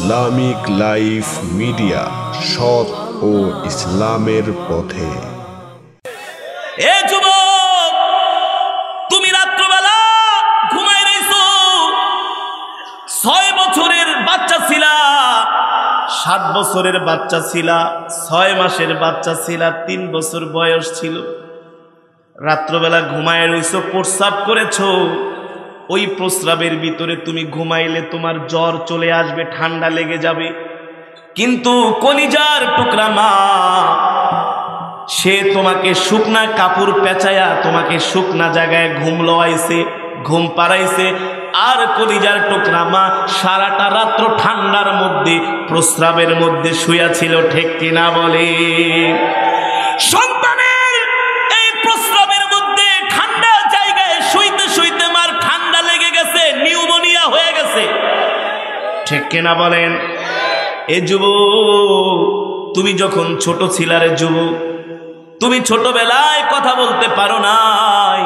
Islamic life media, সৎ ও ইসলামের পথে। এ যুবক, তুমি রাত্রবেলা ঘুমাই রইছো। 6 বছরের বাচ্চা ছিলা, 7 বছরের বাচ্চা ছিলা, 6 মাসের বাচ্চা ছিলা, 3 বছর বয়স ছিল। রাত্রবেলা ঘুমায় রইছো, প্রস্রাব করেছো। ওই প্রস্রাবের ভিতরে তুমি ঘুমাইলে তোমার জ্বর চলে আসবে, ঠান্ডা লেগে যাবে। কিন্তু কলিজার টুকরা মা সে তোমাকে শুকনা কাপড় পেঁচায়া তোমাকে শুকনা জায়গায় ঘুম লওয়াইছে, ঘুম পাড়াইছে। আর কলিজার টুকরা মা সারাটা রাত্র ঠান্ডার মধ্যে প্রস্রাবের মধ্যে শুয়া ছিল, ঠিক কিনা বলে? সন্তানের এই প্রস্রাবের মধ্যে ঠান্ডা জায়গায় শুইতে শুইতে মার ঠান্ডা লেগে গেছে, নিউমোনিয়া হয়ে গেছে, ঠিক কিনা বলেন? এ যুবক, তুমি যখন ছোট ছিলারে যুবক, তুমি ছোটবেলায় কথা বলতে পারো নাই,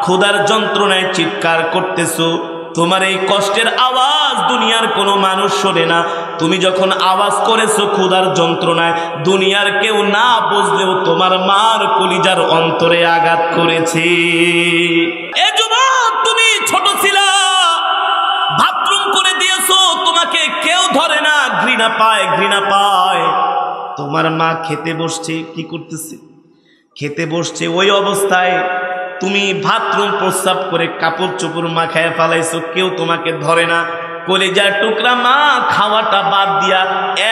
ক্ষুধার যন্ত্রণায় চিৎকার করতেছো। তোমার এই কষ্টের আওয়াজ দুনিয়ার কোনো মানুষ শোনে না। তুমি যখন আওয়াজ করেছো ক্ষুধার যন্ত্রণায়, দুনিয়ার কেউ না বুঝলেও তোমার মার কলিজার অন্তরে আঘাত করেছে। এ যুবক, তুমি ছোট ছিলা, বাথরুম করে দিয়েছো, তোমাকে কেউ ধরে না, ঘৃণা পায়, ঘৃণা পায়। তোমার মা খেতে বসছে, কি করতেছে? খেতে বসছে। ওই অবস্থায় তুমি বাথরুম প্রস্রাব করে কাপড় চোপড় মাখায় ফেলাইছো, কেউ তোমাকে ধরে না। কলিজার টুকরা মা খাওয়াটা বাদ দিয়া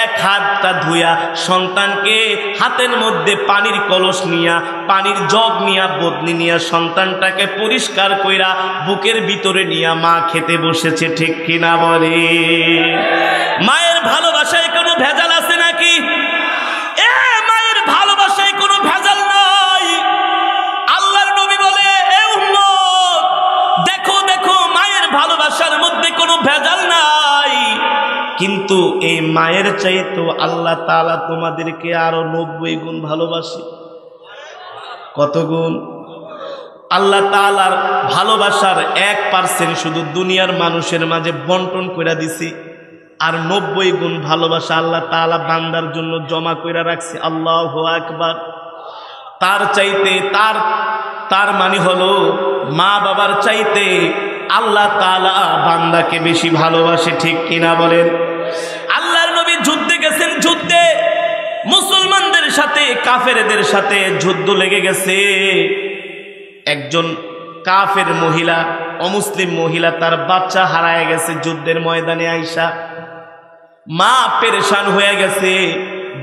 এক হাতটা ধুইয়া সন্তানকে হাতের মধ্যে পানির কলস নিয়া, পানির জগ নিয়া, বদনি নিয়া সন্তানটাকে পরিষ্কার কইরা বুকের ভিতরে নিয়া মা খেতে বসেছে, ঠিক কিনা বলে? মায়ের ভালোবাসায় কোনো ভেজাল আছে নাকি? মায়ের ভালোবাসায় কোনো ভেজাল নাই। আল্লাহর নবী বলে, এ উম্মত, দেখো দেখো, মায়ের ভালোবাসার মধ্যে কোনো ভেজাল নাই। কিন্তু এই মায়ের চাইতো আল্লাহ তাআলা তোমাদেরকে আরো 90 গুণ ভালোবাসে। কত গুণ? আল্লাহ তাআলার ভালোবাসার 1% শুধু দুনিয়ার মানুষের মাঝে বন্টন করে দিছে, আর 90 গুণ ভালোবাসা আল্লাহ তাআলা বান্দার জন্য জমা করে রাখছে। আল্লাহু আকবার। তার চাইতে তার মানে হলো মা বাবার চাইতে আল্লাহ তাআলা বান্দাকে বেশি ভালোবাসে, ঠিক কিনা বলেন? আল্লাহর নবী যুদ্ধে গেছেন, যুদ্ধে মুসলমানদের সাথে কাফেরদের সাথে যুদ্ধ লেগে গেছে। একজন কাফের মহিলা, অমুসলিম মহিলা, তার বাচ্চা হারায় গেছে যুদ্ধের ময়দানে আইসা। মা পেরেশান হয়ে গেছে,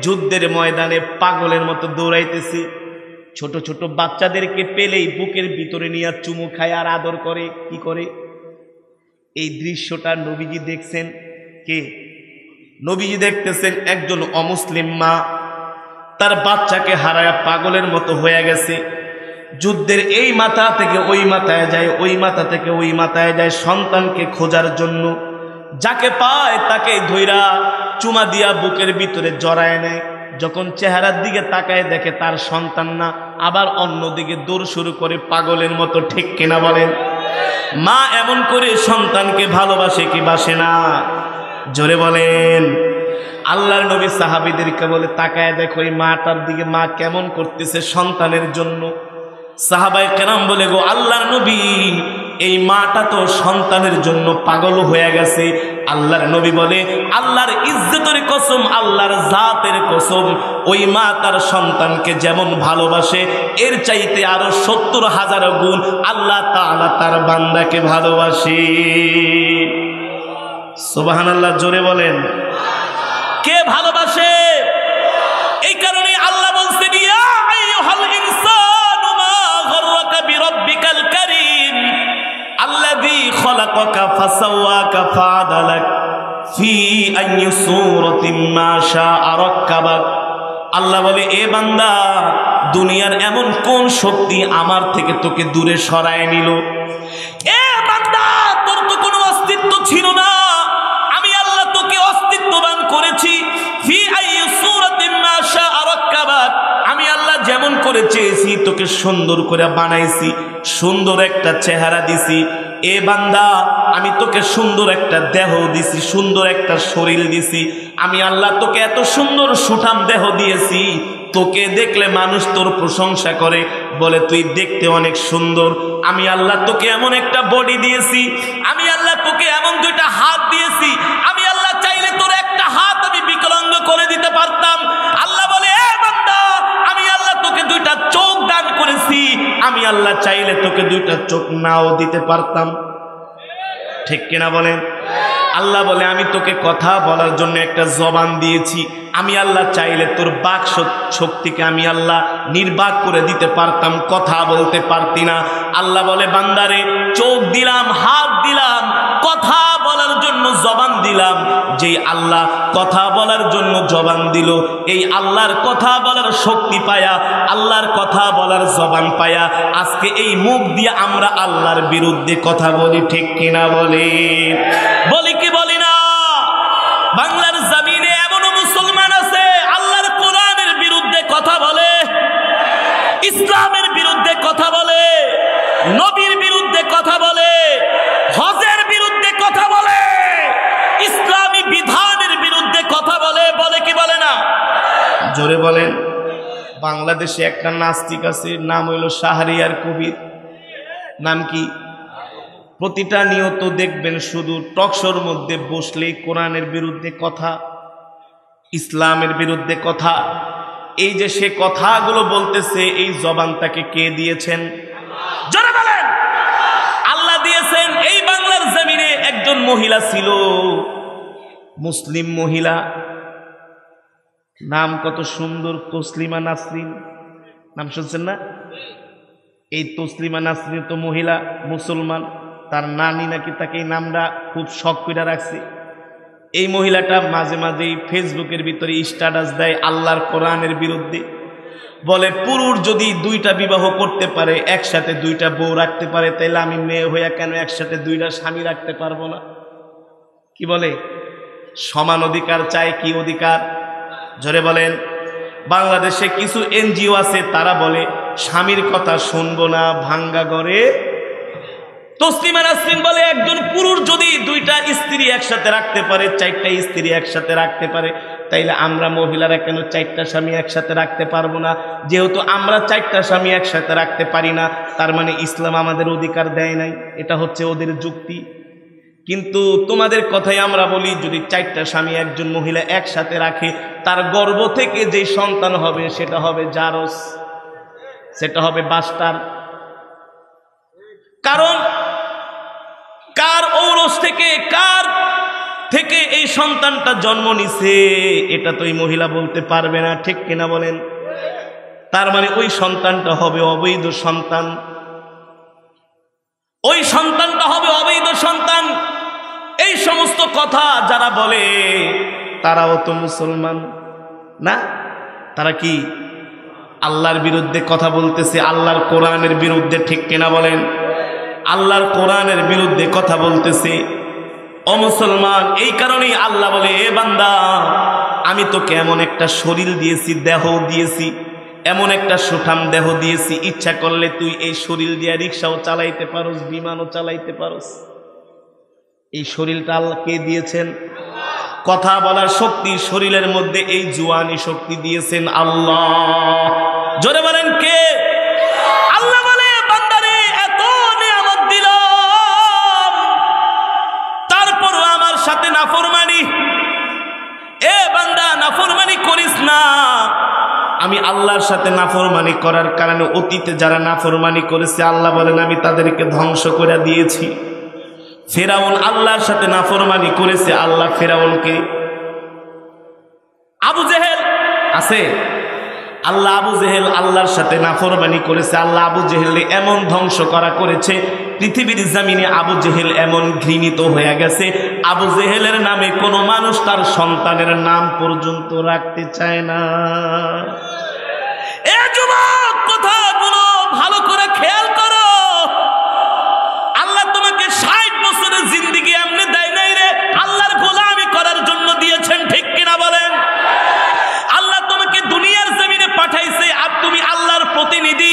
যুদ্ধের ময়দানে পাগলের মতো দৌড়াইতেছে। ছোট ছোট বাচ্চাদেরকে পেলেই বুকের ভিতরে নিয়ে চুমু খায় আর আদর করে। কি করে? এই দৃশ্যটা নবীজি দেখছেন। কে? নবীজি দেখতেছেন একজন অমুসলিম মা তার বাচ্চাকে হারায়া পাগলের মতো হয়ে গেছে। যুদ্ধের এই মাথা থেকে ওই মাথায় যায়, ওই মাথা থেকে ওই মাথায় যায় সন্তানকে খোঁজার জন্য। যাকে পায় তাকে ধইরা চুমা দিয়া বুকের ভিতরে জড়ায় নেয়। যখন চেহারার দিকে তাকায় দেখে তার সন্তান না, আবার অন্যদিকে দৌড় শুরু করে পাগলের মতো, ঠিক কিনা বলেন? মা এমন করে সন্তানকে ভালোবাসে কি বাসে না? জোরে বলেন। আল্লাহর নবী সাহাবীদেরকে বলে, তাকায় দেখো এই মাটার দিকে, মা কেমন করতেছে সন্তানের জন্য। সাহাবায়ে কেরাম বলে, গো আল্লাহর নবী, এই মাটা তো সন্তানের জন্য পাগল হয়ে গেছে। আল্লাহর নবী বলে, আল্লাহর ইজ্জতের কসম, আল্লাহর জাতের কসম, ওই মা তার সন্তানকে যেমন ভালোবাসে এর চাইতে আরো 70,000 গুণ আল্লাহ তাআলা তার বান্দাকে ভালোবাসে। সুবহানাল্লাহ, জোরে বলেন। কে ভালোবাসে? এই কারণে আল্লাহ বলছেন, ইয়া আইয়ুহাল ইনসানু মা গাররাকা বিরাব্বিকাল কারীম আল্লাযী খালাকাকা ফাসাওয়াকা ফাআদালাক ফি আইয়ি সূরাতিন মা শাআ রাক্কাবাক। আল্লাহ বলে, এ বান্দা, দুনিয়ার এমন কোন শক্তি আমার থেকে তোকে দূরে সরায় নিল? এ বান্দা, তোর তো কোনো অস্তিত্ব ছিল না, আমি আল্লাহ তোকে অস্তিত্ববান করেছি। ফি আইয়ি সূরাতিন মা শাআ রাক্কাবাক, আমি আল্লাহ যেমন করে চেয়েছি তোকে সুন্দর করে বানাইছি, সুন্দর একটা চেহারা দিছি, এ বান্দা আমি তোকে সুন্দর একটা দেহ দিছি, সুন্দর একটা শরীর দিছি, আমি আল্লাহ তোকে এত সুন্দর সুঠাম দেহ দিয়েছি, তোকে দেখলে মানুষ তোর প্রশংসা করে, বলে তুই দেখতে অনেক সুন্দর। আমি আল্লাহ তোকে এমন একটা বডি দিয়েছি, আমি আল্লাহ তোকে এমন দুইটা হাত দিয়েছি, আমি আল্লাহ চাইলে তোর একটা হাত আমি বিকলাঙ্গ করে দিতে পারতাম। আল্লাহ বলে এ বান্দা আমি আল্লাহ তোকে দুইটা চোখ দান করেছি, আমি আল্লাহ চাইলে তোকে দুইটা চোখ নাও দিতে পারতাম। ঠিক কিনা বলেন? আল্লাহ বলে আমি তোকে কথা বলার জন্য একটা জবান দিয়েছি, আমি আল্লাহ চাইলে তোর বাক শক্তিকে আমি আল্লাহ নির্বাক করে দিতে পারতাম, কথা বলতে পারতি না। আল্লাহ বলে বান্দারে চোখ দিলাম, হাত দিলাম, কথা বলার জন্য জবান দিলাম। যেই আল্লাহ কথা বলার জন্য জবান দিল, এই আল্লাহর কথা বলার শক্তি পায়া, আল্লাহর কথা বলার জবান পায়া আজকে এই মুখ দিয়ে আমরা আল্লাহর বিরুদ্ধে কথা বলি। ঠিক কিনা বলি? বলি কি বলি না? বাংলার জমিনে এমনও মুসলমান আছে আল্লাহর কোরআনের বিরুদ্ধে কথা বলে, ইসলামের বিরুদ্ধে কথা বলে, নবীর বিরুদ্ধে কথা বলে, হজের বিরুদ্ধে কথা বলে, ইসলামী বিধানের বিরুদ্ধে কথা বলে। বলে কি বলে না? জোরে বলেন। বাংলাদেশে একটা নাস্তিক আছে, নাম হইল শাহরিয়ার কবির। নাম কি? প্রতিটা নিয়ত দেখবেন শুধু টকশোর মধ্যে বসলেই কোরআনের বিরুদ্ধে কথা, ইসলামের বিরুদ্ধে কথা। এই যে সে কথাগুলো বলতেছে, এই জবান তাকে কে দিয়েছেন? জোরে বলেন। আল্লাহ দিয়েছেন। এই বাংলার জমিনে একজন মহিলা ছিল, মুসলিম মহিলা, নাম কত সুন্দর, তসলিমা নাসরিন। নাম শুনছেন না? এই তসলিমা নাসরিন তো মহিলা, মুসলমান, তার নানি নাকি তাকে এই নামটা খুব শখ করে রাখছে। এই মহিলাটা মাঝে মাঝেই ফেসবুকের ভিতরে স্ট্যাটাস দেয় আল্লাহর কোরআনের বিরুদ্ধে। বলে পুরুষ যদি দুইটা বিবাহ করতে পারে, একসাথে দুইটা বউ রাখতে পারে, তাইলে আমি মেয়ে হইয়া কেন একসাথে দুইটা স্বামী রাখতে পারবো না? কি বলে? সমান অধিকার চাই। কি অধিকার? জোরে বলেন। বাংলাদেশে কিছু এনজিও আছে, তারা বলে স্বামীর কথা শুনবো না, ভাঙ্গা ঘরে। তসলিমা নাসরিন বলে একজন পুরুষ যদি দুইটা স্ত্রী একসাথে রাখতে পারে, চারটা স্ত্রী একসাথে রাখতে পারে, তাইলে আমরা মহিলারা কেন চারটা স্বামী একসাথে রাখতে পারবো না? যেহেতু আমরা চারটা স্বামী একসাথে রাখতে পারি না, তার মানে ইসলাম আমাদের অধিকার দেয় নাই। এটা হচ্ছে ওদের যুক্তি। কিন্তু তোমাদের কথাই আমরা বলি, যদি চারটা স্বামী একজন মহিলা একসাথে রাখে, তার গর্ভ থেকে যে সন্তান হবে সেটা হবে জারস, সেটা হবে বাস্টার। কারণ কার ঔরস থেকে, কার থেকে এই সন্তানটা জন্ম নিছে এটা তো এই মহিলা বলতে পারবে না। ঠিক কিনা বলেন? তার মানে ওই সন্তানটা হবে অবৈধ সন্তান, ওই সন্তানটা হবে অবৈধ সন্তান। এই সমস্ত কথা যারা বলে তারাও তো মুসলমান না? তারা কি আল্লাহর বিরুদ্ধে কথা বলতেছে, আল্লাহর কোরআনের বিরুদ্ধে। ঠিক কিনা বলেন? আল্লাহর কোরআনের বিরুদ্ধে কথা বলতেছে। ও মুসলমান, এই কারণেই আল্লাহ বলে এ বান্দা আমি তোকে এমন একটা শরীর দিয়েছি, দেহ দিয়েছি, এমন একটা সুঠাম দেহ দিয়েছি, ইচ্ছা করলে তুই এই শরীর দিয়ে রিক্সাও চালাইতে পারোস, বিমানও চালাইতে পারোস। এই শরীরটা আল্লাহ কে দিয়েছেন? কথা বলার শক্তি শরীরের মধ্যে, এই জুয়ানি শক্তি দিয়েছেন আল্লাহ। জোরে বলেন কে? আল্লাহ বলে বান্দারে এত নিয়ামত দিলাম, তারপরও আমার সাথে নাফরমানি। এ বান্দা নাফরমানি করিস না। আমি আল্লাহর সাথে নাফরমানি করার কারণে অতীতে যারা নাফরমানি করেছে আল্লাহ বলেন আমি তাদেরকে ধ্বংস করে দিয়েছি। ফেরাউন আল্লাহর সাথে নাফরমানি করেছে, আল্লাহ ফেরাউনকে, আবু জেহেল আছে, আল্লাহ আবু জেহেল আল্লাহর সাথে নাফরমানি করেছে, আল্লাহ আবু জেহেল এমন ধ্বংস করা করেছে, পৃথিবীর জমিনে আবু জেহেল এমন ঘৃণিত হয়ে গেছে, আবু জেহেলের নামে কোনো মানুষ তার সন্তানের নাম পর্যন্ত রাখতে চায় না। এ যুবক, কথাগুলো ভালো করে খেয়াল করো। আল্লাহ তোমাকে 60 বছরের জিন্দেগি এমনি দেয় নাই রে, আল্লাহর গোলামি করার জন্য দিয়েছেন। ঠিক কিনা বলেন? আল্লাহ তোমাকে দুনিয়ার জমিনে পাঠাইছে, আর তুমি আল্লাহর প্রতিনিধি।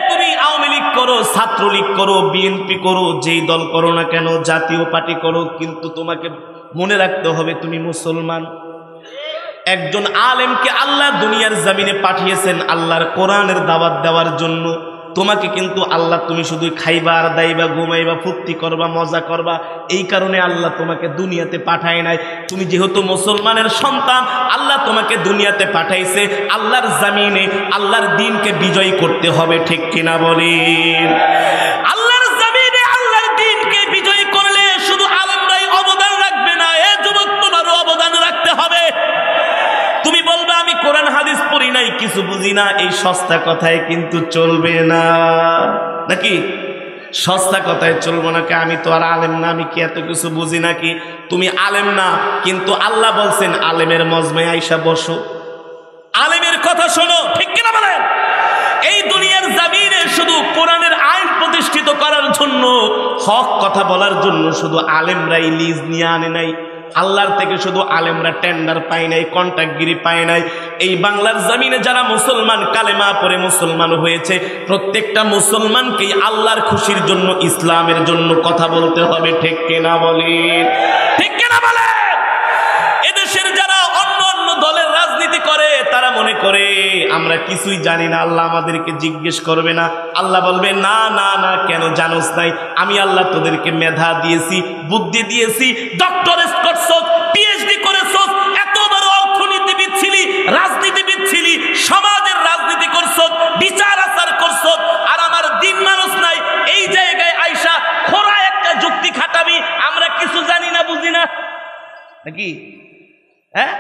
তুমি আওয়ামী লীগ করো, ছাত্রলীগ করো, বিএনপি করো, যেই দল করো না কেন, জাতীয় পার্টি করো, কিন্তু তোমাকে মনে রাখতে হবে তুমি মুসলমান। একজন আলেমকে আল্লাহ দুনিয়ার জমিনে পাঠিয়েছেন আল্লাহর কোরআনের দাওয়াত দেওয়ার জন্য। তোমাকে কিন্তু আল্লাহ, তুমি শুধু খাইবা আর দাইবা, ঘুমাইবা, ফুর্তি করবা, মজা করবা, এই কারণে আল্লাহ তোমাকে দুনিয়াতে পাঠায় নাই। তুমি যেহেতু মুসলমানের সন্তান, আল্লাহ তোমাকে দুনিয়াতে পাঠাইছে আল্লাহর জমিনে আল্লাহর দ্বীনকে বিজয়ী করতে হবে, ঠিক কিনা বলেন? আল্লাহর জমিনে আল্লাহর দ্বীনকে বিজয়ী করলে শুধু আলেমরাই অবদান রাখবে না, এ যুবক তোমারও অবদান রাখতে হবে। তুমি বলবে আমি কোরআন হাদিস পড়ি নাই, কিছু বুঝি না, এই সস্তা কথায় কিন্তু চলবে না, নাকি? সস্তা কথায় চলবো নাকি? আমি তো আর আলেম না, আমি কি এত কিছু বুঝি নাকি? তুমি আলেম না, কিন্তু আল্লাহ বলছেন আলেমের মজমায় আইসা বসো, আলেমের কথা শোনো, ঠিক কিনা বলেন? এই দুনিয়ার জমিনে শুধু কোরআনের আইন প্রতিষ্ঠিত করার জন্য, হক কথা বলার জন্য শুধু আলেমরাই লিজ নিয়ে আনে নাই। আল্লাহর থেকে শুধু আলেমরা টেন্ডার পায় নাই, কন্ট্রাক্টগিরি পায় নাই। এই বাংলার জমিনে যারা মুসলমান কালেমা পড়ে মুসলমান হয়েছে, প্রত্যেকটা মুসলমানকেই আল্লাহর খুশির জন্য, ইসলামের জন্য কথা বলতে হবে, ঠিক কিনা বলেন? ঠিক কিনা বলেন? এদেশের যারা অন্য অন্য দলের রাজনীতি করে, তারা মনে করে আমরা কিছুই জানি না, আল্লাহ আমাদেরকে জিজ্ঞেস করবে না। আল্লাহ বলবে না না না, কেন জানোস নাই? আমি আল্লাহ তোদেরকে মেধা দিয়েছি, বুদ্ধি দিয়েছি, ডক্টরেট করছস, পিএইচডি করেছস, এত বড় অর্থনীতিবিদ ছিলি, রাজনীতিবিদ ছিলি, সমাজের রাজনীতি করছস, বিচার আচার করছস, আর আমার দিন মানুষ নাই। এই জায়গায় আইসা খোরা একটা যুক্তি খাটাবি আমরা কিছু জানি না, বুঝি না, নাকি? হ্যাঁ,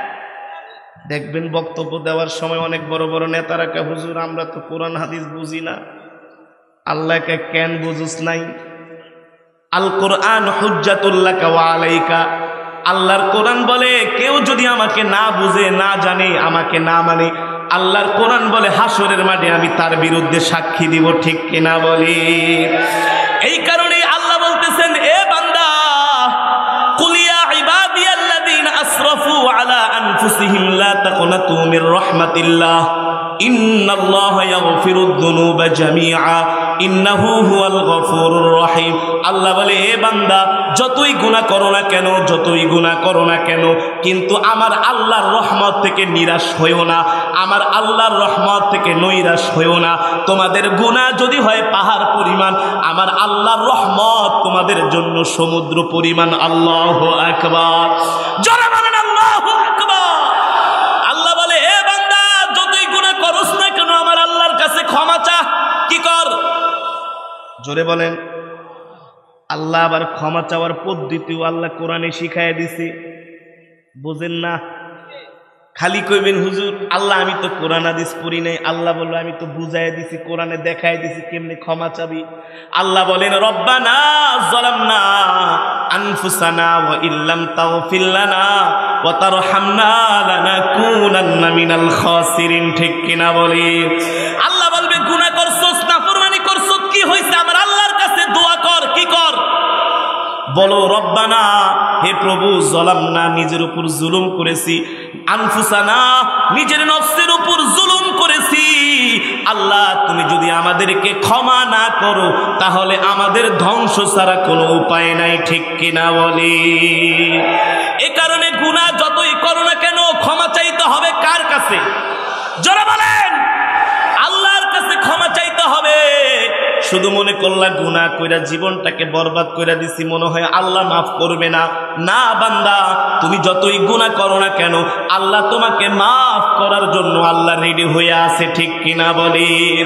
দেখবেন বক্তব্য দেওয়ার সময় অনেক বড় বড় নেতারা কে, হুজুর আমরা তো কোরআন হাদিস বুঝি না। আল্লাহকে কেন বুঝুস নাই? আল কোরআন হুজ্জাতুল লাকা ওয়া আলাইকা। আল্লাহর কোরআন বলে কেউ যদি আমাকে না বুঝে, না জানে, আমাকে না মানে, আল্লাহর কোরআন বলে হাসরের মাঠে আমি তার বিরুদ্ধে সাক্ষী দিব, ঠিক কিনা বলে? এই কারণে আল্লাহ বলতেছেন, এ বান্দা, কুল ইয়া ইবাদিয়াল্লাযীনা আসরাফু আলা আনফুসিহিম লা তাকনাতু মির রাহমাতিল্লাহ ইন্নাল্লাহা ইয়াগফিরুদ যুনুবা জামিআ ইন্নাহু হুয়াল গফুরুর রহিম। আল্লাহ বলে, এ বান্দা, যতই গুনাহ করো না কেন, যতই গুনাহ করো না কেন, কিন্তু আমার আল্লাহর রহমত থেকে নিরাশ হইও না, আমার আল্লাহর রহমত থেকে নৈরাশ হইও না। তোমাদের গুনাহ যদি হয় পাহাড় পরিমাণ, আমার আল্লাহর রহমত তোমাদের জন্য সমুদ্র পরিমাণ। আল্লাহু আকবার, জোরে বলেন আল্লাহু আকবার। আল্লাহ বলে, হে বান্দা, যতই গুনাহ করস না কেন, আমার আল্লাহর কাছে ক্ষমা চা। কি কর? জোরে বলেন। আল্লাহ আবার ক্ষমা চাওয়ার পদ্ধতিও আল্লাহ কোরআনে শিখাইয়া দিছে, বুঝেন না? খালি কইবেন হুজুর আল্লাহ আমি তো কোরআন হাদিস পড়ি নাই। আল্লাহ বলল আমি তো বুঝাইয়া দিছি, কোরআনে দেখাই দিছি কেমনে ক্ষমা চাবি। আল্লাহ বলেন, রব্বানা যালামনা আনফুসানা ওয়া ইল্লাম তাগফির লানা ওয়া তারহামনা লানাকুনান্না মিনাল খাসিরিন, ঠিক কিনা বলে? আল্লাহ বলবে, গুনাহ করছস, নাফরমানি করছস, কি হইছে? আমার আল্লাহর কাছে দোয়া কর। কি কর? বলো, রব্বানা, হে প্রভু, যালামনা, নিজের উপর জুলুম করেছি, আনফুসানা, নিজের নফসের উপর জুলুম করেছি। আল্লাহ তুমি যদি আমাদেরকে ক্ষমা না করো, তাহলে আমাদের ধ্বংস ছাড়া কোনো উপায় নাই, ঠিক কিনা বলে? এ কারণে গুনাহ যতই করো না কেন, ক্ষমা চাইতে হবে কার কাছে? যারা বলেন আল্লাহর কাছে ক্ষমা চাইতে হবে। শুধু মনে করলা গুনাহ কইরা জীবনটাকে বরবাদ কইরা দিছি, মনে হয় আল্লাহ মাফ করবে না। না বান্দা, তুমি যতই গুনাহ করো না কেন, আল্লাহ তোমাকে মাফ করার জন্য আল্লাহ রেডি হয়ে আছে, ঠিক কিনা বলেন?